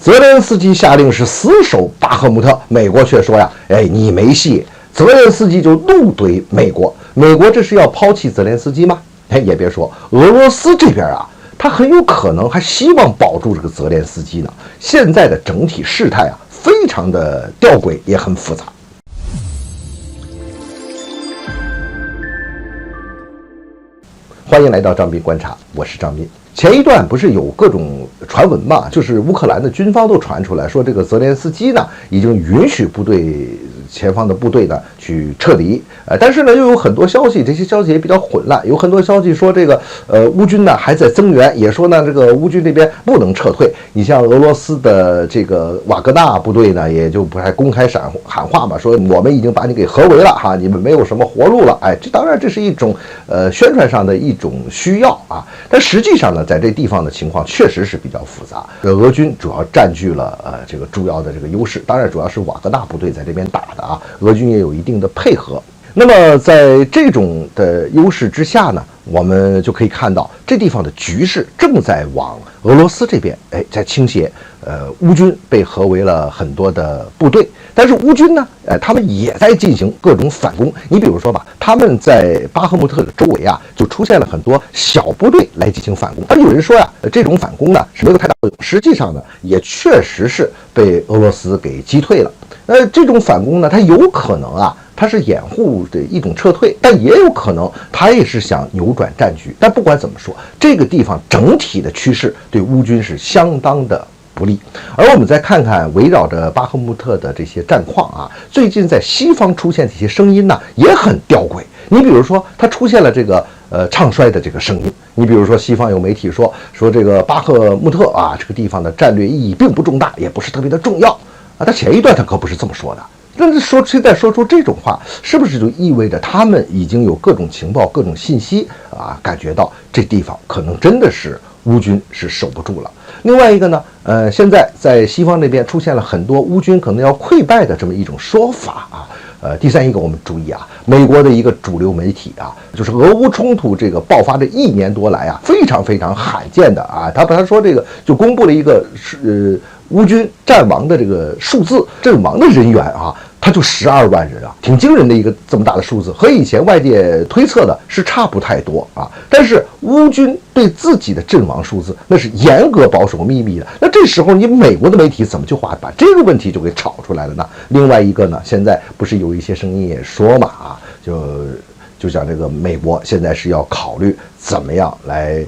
泽连斯基下令是死守巴赫穆特，美国却说呀，你没戏。泽连斯基就怒怼美国，美国这是要抛弃泽连斯基吗？也别说，俄罗斯这边啊，他很有可能还希望保住这个泽连斯基呢。现在的整体事态啊，非常的吊诡，也很复杂。欢迎来到张斌观察，我是张斌。前一段不是有各种传闻嘛，就是乌克兰的军方都传出来说，这个泽连斯基呢已经允许前方的部队呢去撤离，但是呢又有很多消息，这些消息也比较混乱，有很多消息说这个乌军呢还在增援，也说呢这个乌军这边不能撤退。你像俄罗斯的这个瓦格纳部队呢，也就不还公开喊话嘛，说我们已经把你给合围了哈，你们没有什么活路了。这当然这是一种宣传上的一种需要啊，但实际上呢，在这地方的情况确实是比较复杂。俄军主要占据了这个主要的这个优势，当然主要是瓦格纳部队在这边打的啊，俄军也有一定的配合。那么在这种的优势之下呢，我们就可以看到这地方的局势正在往俄罗斯这边在倾斜。乌军被合围了很多的部队，但是乌军呢，他们也在进行各种反攻。你比如说吧，他们在巴赫穆特的周围啊，就出现了很多小部队来进行反攻。而有人说呀，这种反攻呢是没有太大作用，实际上呢，也确实是被俄罗斯给击退了。这种反攻呢，它有可能啊，它是掩护的一种撤退，但也有可能它也是想扭转战局。但不管怎么说，这个地方整体的趋势对乌军是相当的不利。而我们再看看围绕着巴赫穆特的这些战况啊，最近在西方出现这些声音呢，也很吊诡。你比如说，它出现了这个唱衰的这个声音。你比如说，西方有媒体说这个巴赫穆特啊，这个地方的战略意义并不重大，也不是特别的重要啊。他前一段他可不是这么说的。但是现在说出这种话，是不是就意味着他们已经有各种情报、各种信息啊，感觉到这地方可能真的是乌军是守不住了？另外一个呢，现在在西方那边出现了很多乌军可能要溃败的这么一种说法啊。第三一个，我们注意啊，美国的一个主流媒体啊，就是俄乌冲突这个爆发这1年多来啊，非常非常罕见的啊，他说这个就公布了一个乌军战亡的这个数字，阵亡的人员啊，他就12万人啊，挺惊人的一个这么大的数字，和以前外界推测的是差不太多啊。但是乌军对自己的阵亡数字那是严格保守秘密的，那这时候你美国的媒体怎么就把这个问题就给炒出来了呢？另外一个呢，现在不是有一些声音也说嘛啊，就讲这个美国现在是要考虑怎么样来。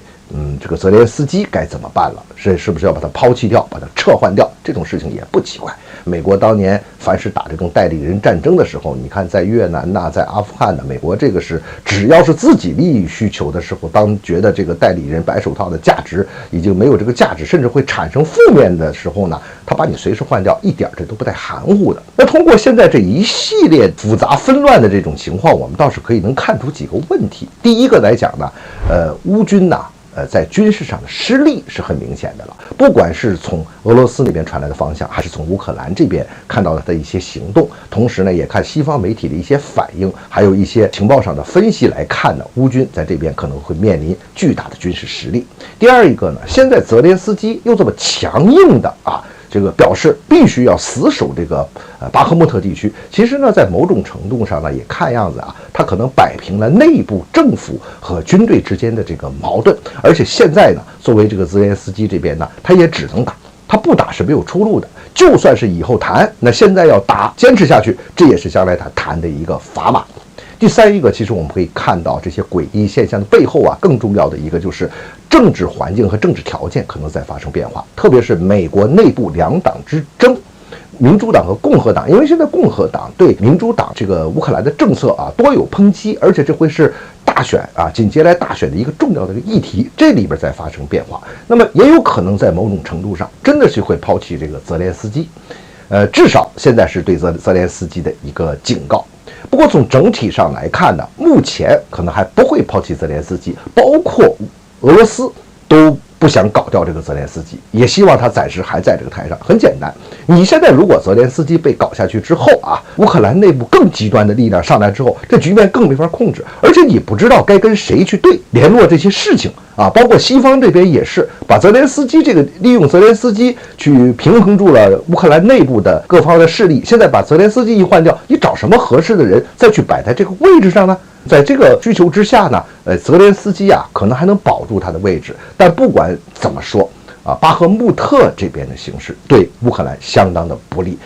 这个泽连斯基该怎么办了？是不是要把他抛弃掉，把他撤换掉？这种事情也不奇怪。美国当年凡是打这种代理人战争的时候，你看在越南呐，在阿富汗呢，美国这个是只要是自己利益需求的时候，当觉得这个代理人白手套的价值已经没有这个价值，甚至会产生负面的时候呢，他把你随时换掉，一点这都不带含糊的。那通过现在这一系列复杂纷乱的这种情况，我们倒是能看出几个问题。第一个来讲呢，乌军呐。在军事上的失利是很明显的了，不管是从俄罗斯那边传来的方向，还是从乌克兰这边看到的一些行动，同时呢，也看西方媒体的一些反应，还有一些情报上的分析来看呢，乌军在这边可能会面临巨大的军事实力。第二一个呢，现在泽连斯基又这么强硬的啊。这个表示必须要死守这个巴赫穆特地区。其实呢，在某种程度上呢，也看样子啊，他可能摆平了内部政府和军队之间的这个矛盾。而且现在呢，作为这个泽连斯基这边呢，他也只能打，他不打是没有出路的。就算是以后谈，那现在要打，坚持下去，这也是将来他谈的一个砝码。第三一个，其实我们可以看到这些诡异现象的背后啊，更重要的一个就是政治环境和政治条件可能在发生变化，特别是美国内部两党之争，民主党和共和党，因为现在共和党对民主党这个乌克兰的政策啊多有抨击，而且这会是大选啊紧接来大选的一个重要的议题，这里边在发生变化，那么也有可能在某种程度上真的是会抛弃这个泽连斯基，至少现在是对泽连斯基的一个警告。不过从整体上来看呢，目前可能还不会抛弃泽连斯基，包括俄罗斯都不想搞掉这个泽连斯基，也希望他暂时还在这个台上。很简单，你现在如果泽连斯基被搞下去之后啊，乌克兰内部更极端的力量上来之后，这局面更没法控制，而且你不知道该跟谁去联络这些事情啊。包括西方这边也是把泽连斯基利用泽连斯基去平衡住了乌克兰内部的各方的势力，现在把泽连斯基一换掉，你找什么合适的人再去摆在这个位置上呢？在这个需求之下呢，泽连斯基啊可能还能保住他的位置，但不管怎么说啊，巴赫穆特这边的形势对乌克兰相当的不利。